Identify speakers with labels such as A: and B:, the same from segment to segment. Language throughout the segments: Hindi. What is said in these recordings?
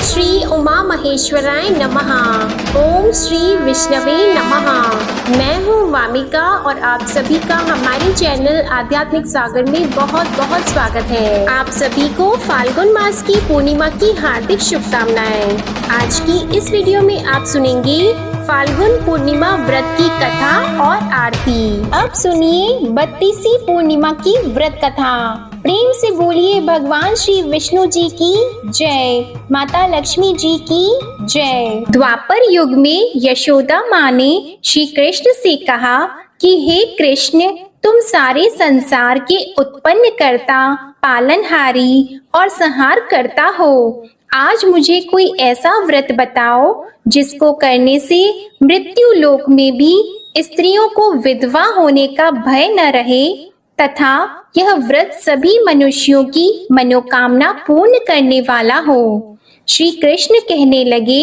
A: श्री उमा महेश्वराय नमः। ओम श्री विष्णवे नमः। मैं हूँ वामिका और आप सभी का हमारे चैनल आध्यात्मिक सागर में बहुत बहुत स्वागत है। आप सभी को फाल्गुन मास की पूर्णिमा की हार्दिक शुभकामनाएं। आज की इस वीडियो में आप सुनेंगे फाल्गुन पूर्णिमा व्रत की कथा और आरती। अब सुनिए 32वीं पूर्णिमा की व्रत कथा। प्रेम से बोलिए भगवान श्री विष्णु जी की जय, माता लक्ष्मी जी की जय। द्वापर युग में यशोदा माँ ने श्री कृष्ण से कहा कि हे कृष्ण, तुम सारे संसार के उत्पन्न करता, पालनहारी और संहार करता हो। आज मुझे कोई ऐसा व्रत बताओ जिसको करने से मृत्यु लोक में भी स्त्रियों को विधवा होने का भय न रहे तथा यह व्रत सभी मनुष्यों की मनोकामना पूर्ण करने वाला हो। श्री कृष्ण कहने लगे,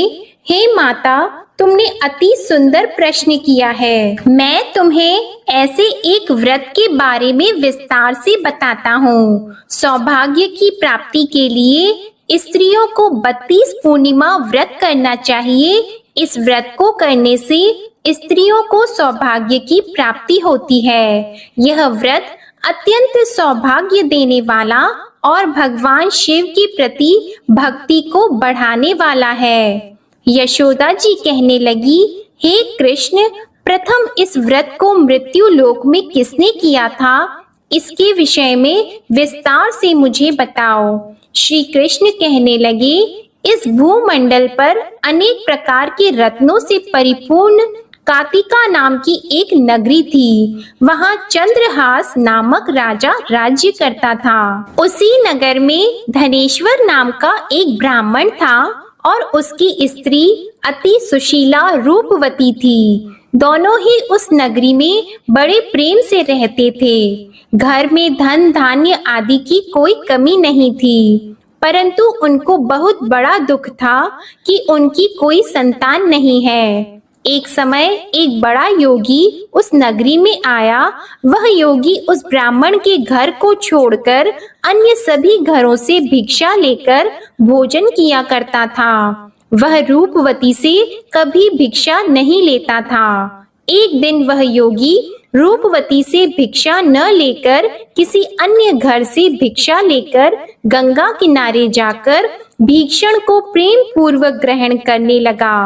A: हे माता, तुमने अति सुंदर प्रश्न किया है। मैं तुम्हें ऐसे एक व्रत के बारे में विस्तार से बताता हूँ। सौभाग्य की प्राप्ति के लिए स्त्रियों को 32 पूर्णिमा व्रत करना चाहिए। इस व्रत को करने से स्त्रियों को सौभाग्य की प्राप्ति होती है। यह व्रत अत्यंत सौभाग्य देने वाला और भगवान शिव के प्रति भक्ति को बढ़ाने वाला है। यशोदा जी कहने लगी, हे कृष्ण, प्रथम इस व्रत को मृत्यु लोक में किसने किया था? इसके विषय में विस्तार से मुझे बताओ। श्री कृष्ण कहने लगे, इस भूमंडल पर अनेक प्रकार के रत्नों से परिपूर्ण कातिका नाम की एक नगरी थी। वहाँ चंद्रहास नामक राजा राज्य करता था। उसी नगर में धनेश्वर नाम का एक ब्राह्मण था और उसकी स्त्री अति सुशीला रूपवती थी। दोनों ही उस नगरी में बड़े प्रेम से रहते थे। घर में धन धान्य आदि की कोई कमी नहीं थी, परंतु उनको बहुत बड़ा दुख था कि उनकी कोई संतान नहीं है। एक समय एक बड़ा योगी उस नगरी में आया। वह योगी उस ब्राह्मण के घर को छोड़कर अन्य सभी घरों से भिक्षा लेकर भोजन किया करता था। वह रूपवती से कभी भिक्षा नहीं लेता था। एक दिन वह योगी रूपवती से भिक्षा न लेकर किसी अन्य घर से भिक्षा लेकर गंगा किनारे जाकर भीक्षण को प्रेम पूर्वक ग्रहण करने लगा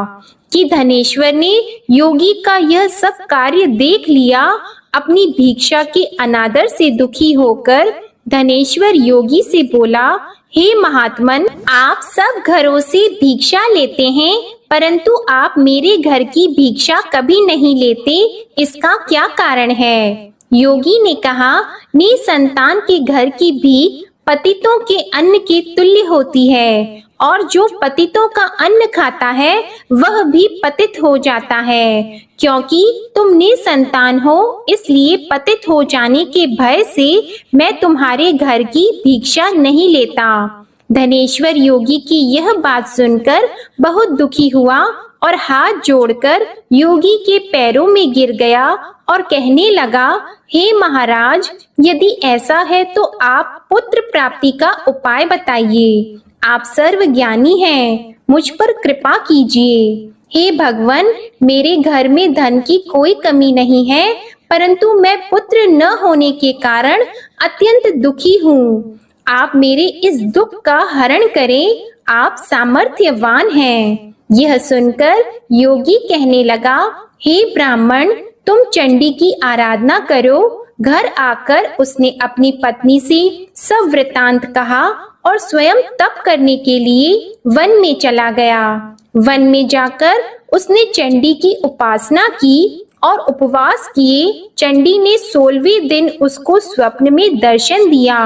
A: कि धनेश्वर ने योगी का यह सब कार्य देख लिया। अपनी भिक्षा के अनादर से दुखी होकर धनेश्वर योगी से बोला, हे महात्मन, आप सब घरों से भिक्षा लेते हैं, परंतु आप मेरे घर की भिक्षा कभी नहीं लेते। इसका क्या कारण है? योगी ने कहा, निसंतान के घर की भीख पतितों के अन्न के तुल्य होती है और जो पतितों का अन्न खाता है वह भी पतित हो जाता है। क्योंकि तुम निसंतान हो, इसलिए पतित हो जाने के भय से मैं तुम्हारे घर की भिक्षा नहीं लेता। धनेश्वर योगी की यह बात सुनकर बहुत दुखी हुआ और हाथ जोड़कर योगी के पैरों में गिर गया और कहने लगा, हे महाराज, यदि ऐसा है तो आप पुत्र प्राप्ति का उपाय बताइए। आप सर्वज्ञानी हैं, मुझ पर कृपा कीजिए। हे भगवान, मेरे घर में धन की कोई कमी नहीं है, परंतु मैं पुत्र न होने के कारण अत्यंत दुखी हूँ। आप मेरे इस दुख का हरण करें, आप सामर्थ्यवान हैं। यह सुनकर योगी कहने लगा, हे ब्राह्मण, तुम चंडी की आराधना करो। घर आकर उसने अपनी पत्नी से सब वृतांत कहा और स्वयं तप करने के लिए वन में चला गया। वन में जाकर उसने चंडी की उपासना की और उपवास किए। चंडी ने 16वें दिन उसको स्वप्न में दर्शन दिया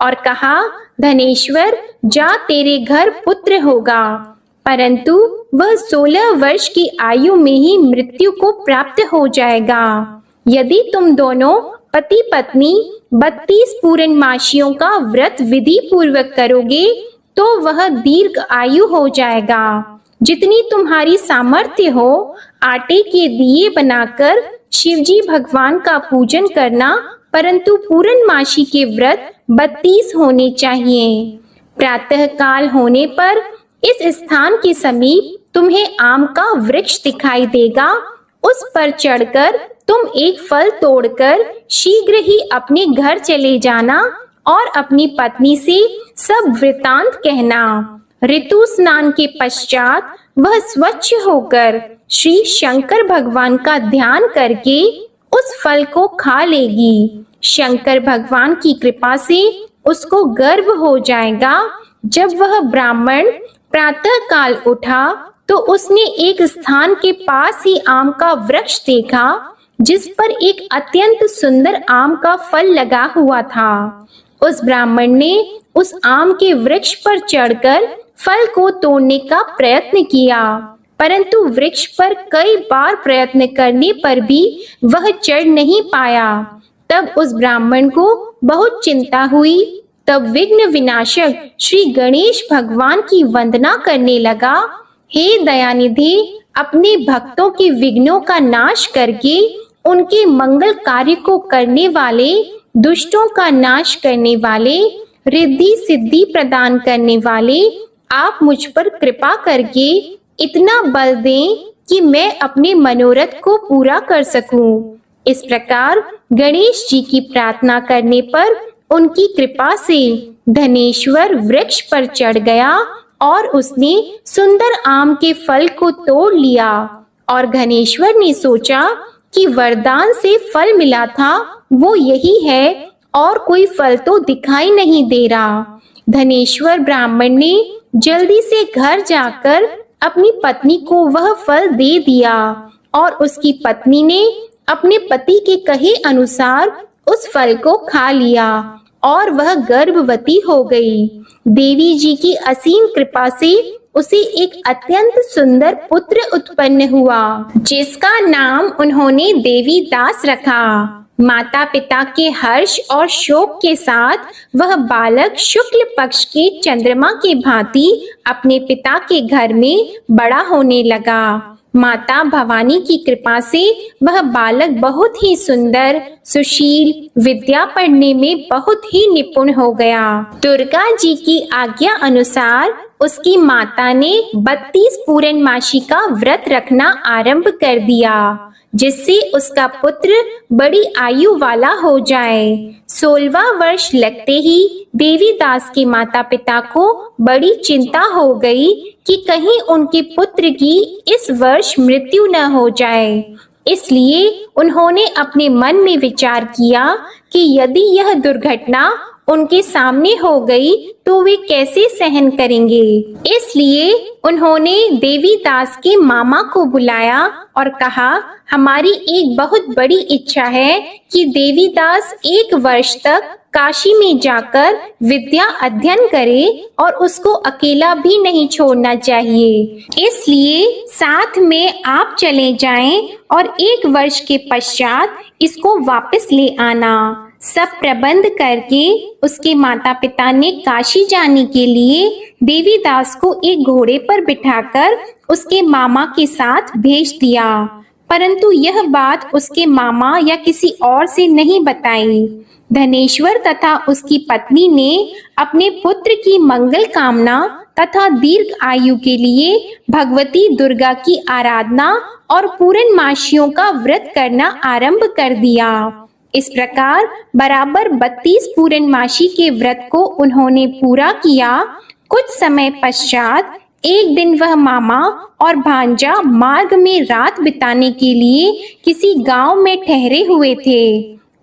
A: और कहा, धनेश्वर, जा, तेरे घर पुत्र होगा। परंतु वह 16 वर्ष की आयु में ही मृत्यु को प्राप्त हो जाएगा। यदि तुम दोनों पति पत्नी 32 पूर्णमासियों का व्रत विधि पूर्वक करोगे तो वह दीर्घ आयु हो जाएगा। जितनी तुम्हारी सामर्थ्य हो, आटे के दिए बनाकर शिवजी भगवान का पूजन करना, परंतु पूर्णमासी के व्रत 32 होने चाहिए। प्रातः काल होने पर इस स्थान के समीप तुम्हें आम का वृक्ष दिखाई देगा। उस पर चढ़कर तुम एक फल तोड़कर शीघ्र ही अपने घर चले जाना और अपनी पत्नी से सब वृतांत कहना। ऋतु स्नान के पश्चात वह स्वच्छ होकर श्री शंकर भगवान का ध्यान करके उस फल को खा लेगी। शंकर भगवान की कृपा से उसको गर्भ हो जाएगा। जब वह ब्राह्मण प्रातः काल उठा तो उसने एक स्थान के पास ही आम का वृक्ष देखा जिस पर एक अत्यंत सुंदर आम का फल लगा हुआ था। उस ब्राह्मण ने उस आम के वृक्ष पर चढ़कर फल को तोड़ने का प्रयत्न किया, परंतु वृक्ष पर कई बार प्रयत्न करने पर भी वह चढ़ नहीं पाया। तब उस ब्राह्मण को बहुत चिंता हुई। तब विघ्न विनाशक श्री गणेश भगवान की वंदना करने लगा। हे दयानिधि, अपने भक्तों के विघ्नों का नाश करके उनके मंगल कार्य को करने वाले, दुष्टों का नाश करने वाले, रिद्धि सिद्धि प्रदान करने वाले, आप मुझ पर कृपा करके इतना बल दें कि मैं अपने मनोरथ को पूरा कर सकूं। इस प्रकार गणेश जी की प्रार्थना करने पर उनकी कृपा से धनेश्वर वृक्ष पर चढ़ गया और उसने सुंदर आम के फल को तोड़ लिया। और घनेश्वर ने सोचा कि वरदान से फल मिला था वो यही है और कोई फल तो दिखाई नहीं दे रहा। धनेश्वर ब्राह्मण ने जल्दी से घर जाकर अपनी पत्नी को वह फल दे दिया और उसकी पत्नी ने अपने पति के कहे अनुसार उस फल को खा लिया और वह गर्भवती हो गई। देवी जी की असीम कृपा से उसे एक अत्यंत सुंदर पुत्र उत्पन्न हुआ जिसका नाम उन्होंने देवी दास रखा। माता पिता के हर्ष और शोक के साथ वह बालक शुक्ल पक्ष के चंद्रमा के भांति अपने पिता के घर में बड़ा होने लगा। माता भवानी की कृपा से वह बालक बहुत ही सुंदर, सुशील, विद्या पढ़ने में बहुत ही निपुण हो गया। दुर्गा जी की आज्ञा अनुसार उसकी माता ने 32 पूर्णमासी का व्रत रखना आरंभ कर दिया जिससे उसका पुत्र बड़ी आयु वाला हो जाए। 16वां वर्ष लगते ही देवी दास के माता पिता को बड़ी चिंता हो गई कि कहीं उनके पुत्र की इस वर्ष मृत्यु न हो जाए। इसलिए उन्होंने अपने मन में विचार किया कि यदि यह दुर्घटना उनके सामने हो गई तो वे कैसे सहन करेंगे। इसलिए उन्होंने देवी दास के मामा को बुलाया और कहा, हमारी एक बहुत बड़ी इच्छा है कि देवी दास 1 वर्ष तक काशी में जाकर विद्या अध्ययन करे और उसको अकेला भी नहीं छोड़ना चाहिए। इसलिए साथ में आप चले जाएं और 1 वर्ष के पश्चात इसको वापस ले आना। सब प्रबंध करके उसके माता पिता ने काशी जाने के लिए देवी दास को एक घोड़े पर बिठाकर उसके मामा के साथ भेज दिया, परंतु यह बात उसके मामा या किसी और से नहीं बताई। धनेश्वर तथा उसकी पत्नी ने अपने पुत्र की मंगल कामना तथा दीर्घ आयु के लिए भगवती दुर्गा की आराधना और पूर्णमासियों का व्रत करना आरंभ कर दिया। इस प्रकार बराबर 32 पूर्णमासी के व्रत को उन्होंने पूरा किया। कुछ समय पश्चात एक दिन वह मामा और भांजा मार्ग में रात बिताने के लिए किसी गांव में ठहरे हुए थे।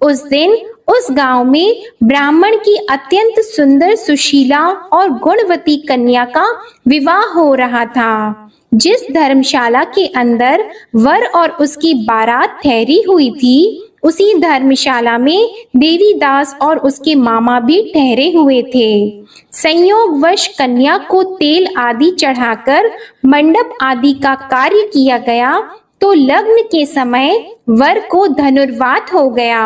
A: उस दिन उस गांव में ब्राह्मण की अत्यंत सुंदर, सुशीला और गुणवती कन्या का विवाह हो रहा था। जिस धर्मशाला के अंदर वर और उसकी बारात ठहरी हुई थी, उसी धर्मशाला में देवी दास और उसके मामा भी ठहरे हुए थे। संयोगवश कन्या को तेल आदि चढ़ाकर मंडप आदि का कार्य किया गया तो लग्न के समय वर को धनुर्वात हो गया।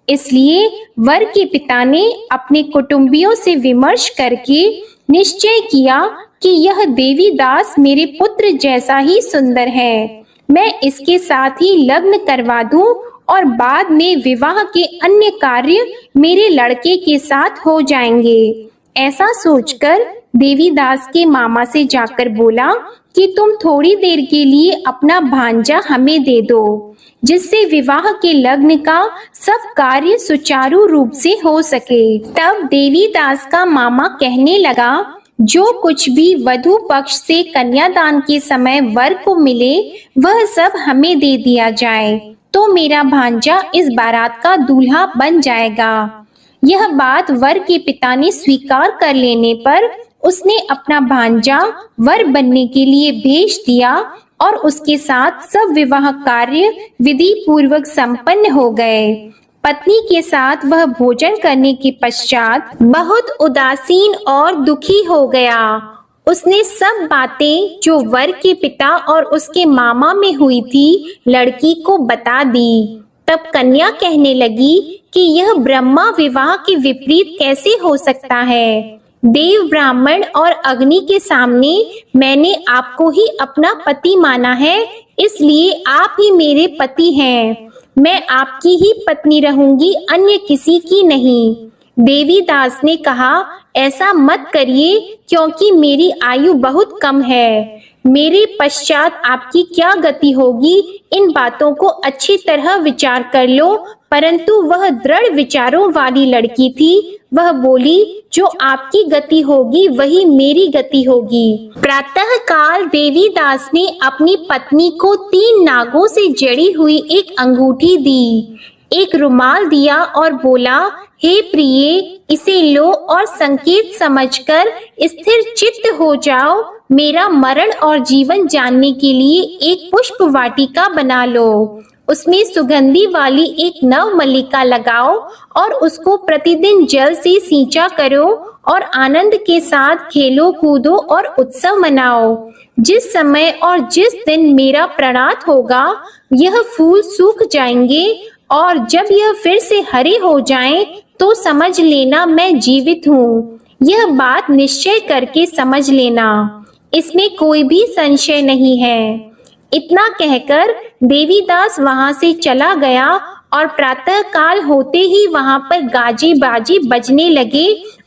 A: इसलिए वर के पिता ने अपने कुटुंबियों से विमर्श करके निश्चय किया कि यह देवी दास मेरे पुत्र जैसा ही सुंदर है, मैं इसके साथ ही लग्न करवा दूं और बाद में विवाह के अन्य कार्य मेरे लड़के के साथ हो जाएंगे। ऐसा सोचकर देवीदास के मामा से जाकर बोला कि तुम थोड़ी देर के लिए अपना भांजा हमें दे दो, जिससे विवाह के लग्न का सब कार्य सुचारू रूप से हो सके। तब देवीदास का मामा कहने लगा, जो कुछ भी वधू पक्ष से कन्यादान के समय वर को मिले वह सब हमें दे दिया जाए, तो मेरा भांजा इस बारात का दूल्हा बन जाएगा। यह बात वर के पिता ने स्वीकार कर लेने पर उसने अपना भांजा वर बनने के लिए भेज दिया और उसके साथ सब विवाह कार्य विधि पूर्वक संपन्न हो गए। पत्नी के साथ वह भोजन करने के पश्चात बहुत उदासीन और दुखी हो गया। उसने सब बातें जो वर के पिता और उसके मामा में हुई थी लड़की को बता दी। तब कन्या कहने लगी कि यह ब्रह्मा विवाह के विपरीत कैसे हो सकता है। देव, ब्राह्मण और अग्नि के सामने मैंने आपको ही अपना पति माना है, इसलिए आप ही मेरे पति हैं। मैं आपकी ही पत्नी रहूंगी, अन्य किसी की नहीं। देवीदास ने कहा, ऐसा मत करिए, क्योंकि मेरी आयु बहुत कम है। मेरे पश्चात आपकी क्या गति होगी, इन बातों को अच्छी तरह विचार कर लो। परंतु वह दृढ़ विचारों वाली लड़की थी। वह बोली, जो आपकी गति होगी वही मेरी गति होगी। प्रातः काल देवीदास ने अपनी पत्नी को 3 नागों से जड़ी हुई एक अंगूठी दी, एक रुमाल दिया और बोला, हे प्रिये, इसे लो और संकेत समझकर स्थिर चित्त हो जाओ। मेरा मरण और जीवन जानने के लिए एक पुष्प वाटिका बना लो। उसमें सुगंधी वाली एक नव मल्लिका लगाओ और उसको प्रतिदिन जल से सींचा करो और आनंद के साथ खेलो कूदो और उत्सव मनाओ। जिस समय और जिस दिन मेरा प्राणात होगा यह फूल सूख जाएंगे और जब यह फिर से हरे हो जाएं, तो समझ लेना मैं जीवित हूँ। यह बात निश्चय करके समझ लेना, इसमें कोई भी संशय नहीं है। इतना कहकर देवीदास वहां से चला गया और प्रातः काल होते ही वहां पर गाजे बाजे बजने लगे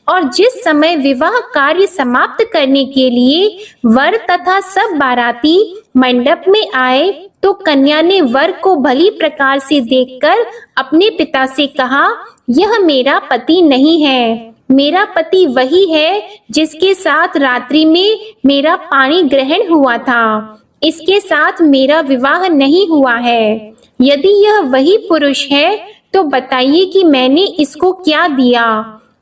A: और जिस समय विवाह कार्य समाप्त करने के लिए वर तथा सब बाराती मंडप में आए, तो कन्या ने वर को भली प्रकार से देखकर अपने पिता से कहा, यह मेरा पति नहीं है। मेरा पति वही है जिसके साथ रात्रि में मेरा पानी ग्रहण हुआ था। इसके साथ मेरा विवाह नहीं हुआ है। यदि यह वही पुरुष है तो बताइए कि मैंने इसको क्या दिया।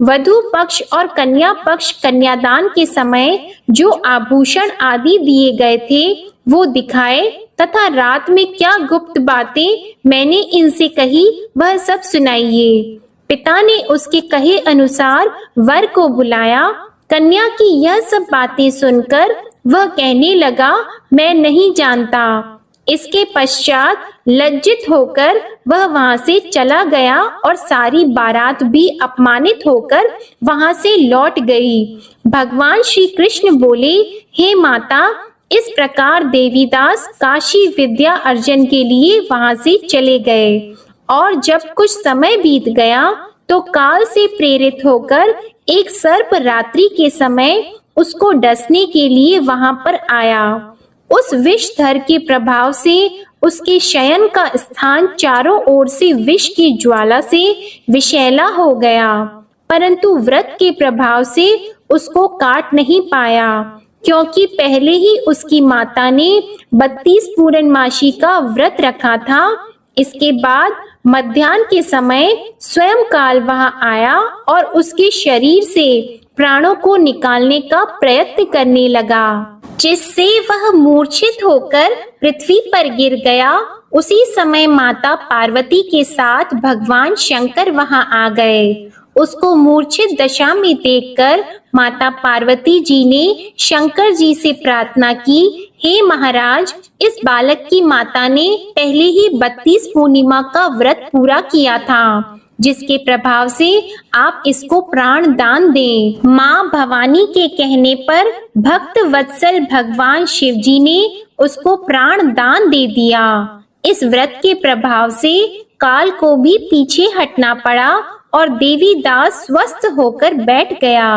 A: वधू पक्ष और कन्या पक्ष कन्यादान के समय जो आभूषण आदि दिए गए थे वो दिखाए तथा रात में क्या गुप्त बातें मैंने इनसे कही वह सब सुनाइए। पिता ने उसके कहे अनुसार वर को बुलाया। कन्या की यह सब बातें सुनकर वह कहने लगा, मैं नहीं जानता। इसके पश्चात लज्जित होकर वह वहां से चला गया और सारी बारात भी अपमानित होकर वहां से लौट गई। भगवान श्री कृष्ण बोले, हे माता, इस प्रकार देवीदास काशी विद्या अर्जन के लिए वहां से चले गए और जब कुछ समय बीत गया तो काल से प्रेरित होकर एक सर्प रात्रि के समय उसको डसने के लिए वहां पर आया। उस विषधर के प्रभाव से उसके शयन का स्थान चारों ओर से विष की ज्वाला से विषैला हो गया, परंतु व्रत के प्रभाव से उसको काट नहीं पाया, क्योंकि पहले ही उसकी माता ने 32 पूर्णमासी का व्रत रखा था। इसके बाद मध्याह्न के समय स्वयं काल वहां आया और उसके शरीर से प्राणों को निकालने का प्रयत्न करने लगा, जिससे वह मूर्छित होकर पृथ्वी पर गिर गया। उसी समय माता पार्वती के साथ भगवान शंकर वहां आ गए। उसको मूर्छित दशा में देखकर माता पार्वती जी ने शंकर जी से प्रार्थना की, हे महाराज, इस बालक की माता ने पहले ही 32 पूर्णिमा का व्रत पूरा किया था, जिसके प्रभाव से आप इसको प्राण दान दें। माँ भवानी के कहने पर भक्त वत्सल भगवान शिव जी ने उसको प्राण दान दे दिया। इस व्रत के प्रभाव से काल को भी पीछे हटना पड़ा और देवीदास स्वस्थ होकर बैठ गया।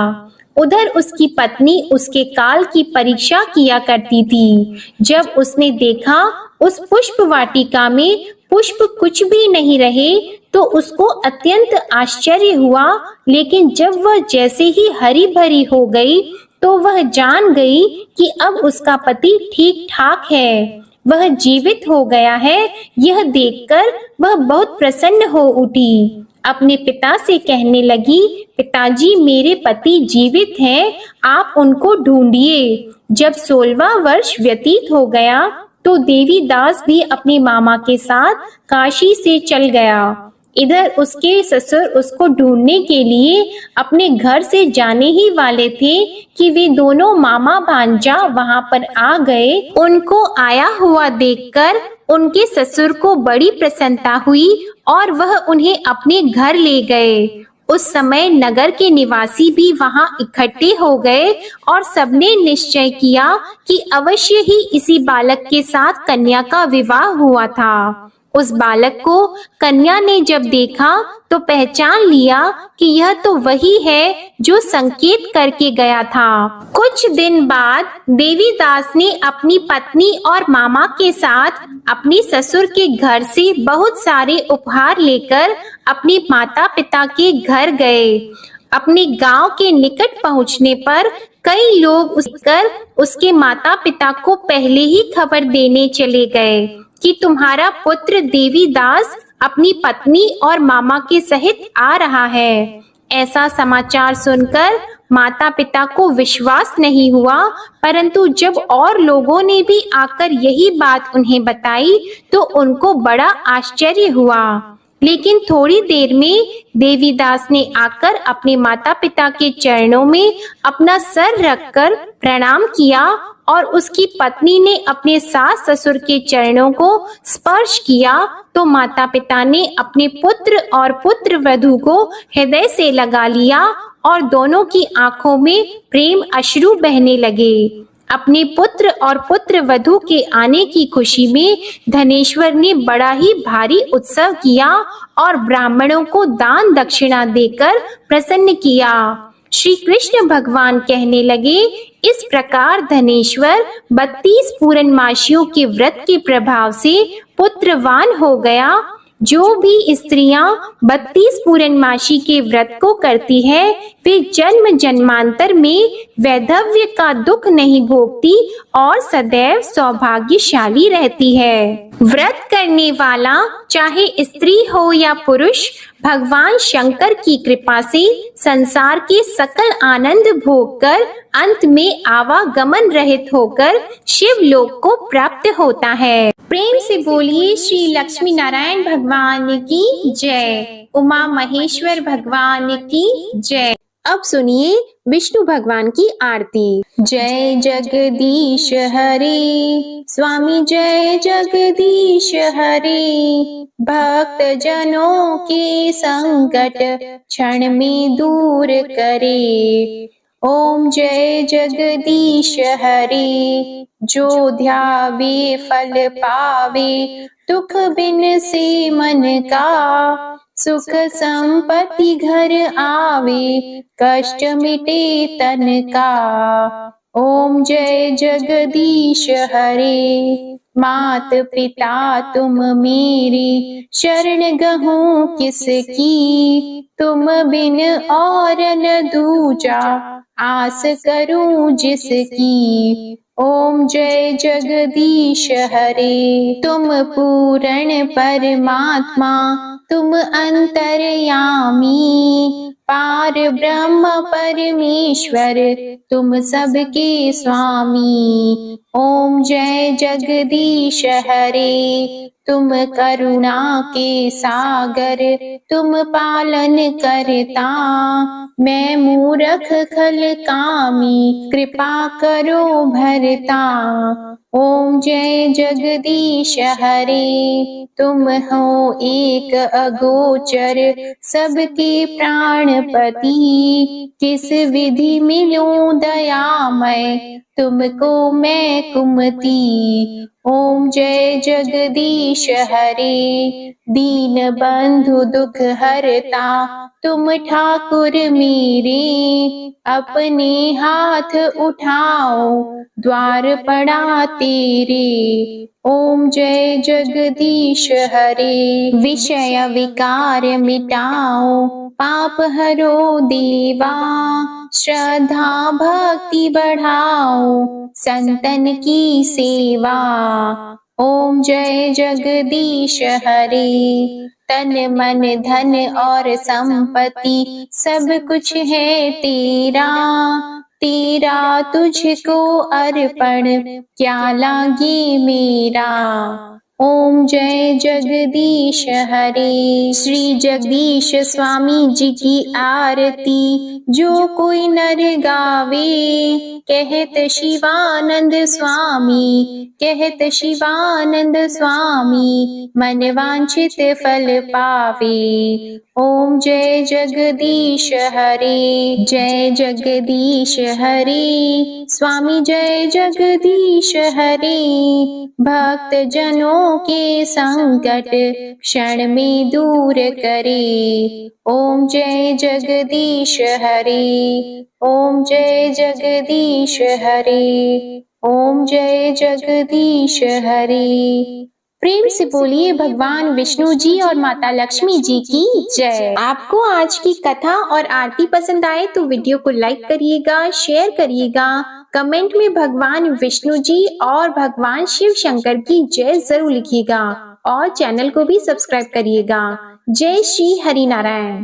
A: उधर उसकी पत्नी उसके काल की परीक्षा किया करती थी। जब उसने देखा उस पुष्प वाटिका में पुष्प कुछ भी नहीं रहे तो उसको अत्यंत आश्चर्य हुआ, लेकिन जब वह जैसे ही हरी भरी हो गई तो वह जान गई कि अब उसका पति ठीक ठाक है, वह जीवित हो गया है। यह देखकर वह बहुत प्रसन्न हो उठी। अपने पिता से कहने लगी, पिताजी मेरे पति जीवित हैं, आप उनको ढूंढिए। जब 16वां वर्ष व्यतीत हो गया तो देवीदास भी अपनी मामा के साथ काशी से चल गया। इधर उसके ससुर उसको ढूंढने के लिए अपने घर से जाने ही वाले थे कि वे दोनों मामा भांजा वहां पर आ गए। उनको आया हुआ देखकर उनके ससुर को बड़ी प्रसन्नता हुई और वह उन्हें अपने घर ले गए। उस समय नगर के निवासी भी वहां इकट्ठे हो गए और सबने निश्चय किया कि अवश्य ही इसी बालक के साथ कन्या का विवाह हुआ था। उस बालक को कन्या ने जब देखा तो पहचान लिया कि यह तो वही है जो संकेत करके गया था। कुछ दिन बाद देवीदास ने अपनी पत्नी और मामा के साथ अपने ससुर के घर से बहुत सारे उपहार लेकर अपने माता पिता के घर गए। अपने गांव के निकट पहुंचने पर कई लोग उसके माता पिता को पहले ही खबर देने चले गए कि तुम्हारा पुत्र देवीदास अपनी पत्नी और मामा के सहित आ रहा है। ऐसा समाचार सुनकर माता पिता को विश्वास नहीं हुआ, परंतु जब और लोगों ने भी आकर यही बात उन्हें बताई तो उनको बड़ा आश्चर्य हुआ। लेकिन थोड़ी देर में देवीदास ने आकर अपने माता पिता के चरणों में अपना सर रखकर प्रणाम किया और उसकी पत्नी ने अपने सास ससुर के चरणों को स्पर्श किया तो माता पिता ने अपने पुत्र और पुत्र वधू को हृदय से लगा लिया और दोनों की आंखों में प्रेम अश्रु बहने लगे। अपने पुत्र और पुत्र वधू के आने की खुशी में धनेश्वर ने बड़ा ही भारी उत्सव किया और ब्राह्मणों को दान दक्षिणा देकर प्रसन्न किया। श्री कृष्ण भगवान कहने लगे, इस प्रकार धनेश्वर 32 पूर्णमासियों के व्रत के प्रभाव से पुत्रवान हो गया। जो भी स्त्रियां 32 पूर्णमासी के व्रत को करती है वे जन्म जन्मांतर में वैधव्य का दुख नहीं भोगती और सदैव सौभाग्यशाली रहती है। व्रत करने वाला चाहे स्त्री हो या पुरुष भगवान शंकर की कृपा से संसार के सकल आनंद भोगकर अंत में आवागमन रहित होकर शिव लोक को प्राप्त होता है। प्रेम से बोलिए श्री लक्ष्मी नारायण भगवान की जय, उमा महेश्वर भगवान की जय। अब सुनिए विष्णु भगवान की आरती। जय जगदीश हरे स्वामी, जय जगदीश हरे। भक्त जनों के संकट क्षण में दूर करे। ओम जय जगदीश हरे। जो ध्यावे फल पावे, दुख बिन से मन का। सुख संपत्ति घर आवे, कष्ट मिटे तन का। ओम जय जगदीश हरे। मात पिता तुम मेरी, शरण गहूं किसकी। तुम बिन और न दूजा, आस करूं जिसकी। ओम जय जगदीश हरे। तुम पूर्ण परमात्मा, तुम अंतर्यामी। पार ब्रह्म परमेश्वर, तुम सबके स्वामी। ओम जय जगदीश हरे। तुम करुणा के सागर, तुम पालन करता। मैं मूर्ख खल कामी, कृपा करो भरता। ओम जय जगदीश हरे। तुम हो एक अगोचर, सबके प्राणपति। किस विधि मिलूं दयामय, तुमको मैं कुमति। ओम जय जगदीश हरे, दीन बंधु दुख हरता, तुम ठाकुर मेरे, अपने हाथ उठाओ, द्वार पड़ा तेरे। ओम जय जगदीश हरे, विषय विकार मिटाओ, पाप हरो देवा, श्रद्धा भक्ति बढ़ाओ, संतन की सेवा। ओम जय जगदीश हरे, तन मन धन और संपत्ति सब कुछ है तेरा, तेरा तुझको अर्पण क्या लागे मेरा। ओम जय जगदीश हरे, श्री जगदीश स्वामी जी की आरती जो कोई नर गावे, कहत शिवानंद स्वामी, कहत शिवानंद स्वामी, मन वांछित फल पावे। ओम जय जगदीश हरे, जय जगदीश हरे, स्वामी जय जगदीश हरे, भक्त जनों के संकट क्षण में दूर करे। ओम जय जगदीश हरे, ओम जय जगदीश हरे, ओम जय जगदीश हरे। प्रेम से बोलिए भगवान विष्णु जी और माता लक्ष्मी जी की जय। आपको आज की कथा और आरती पसंद आए तो वीडियो को लाइक करिएगा, शेयर करिएगा, कमेंट में भगवान विष्णु जी और भगवान शिव शंकर की जय जरूर लिखिएगा और चैनल को भी सब्सक्राइब करिएगा। जय श्री हरि नारायण।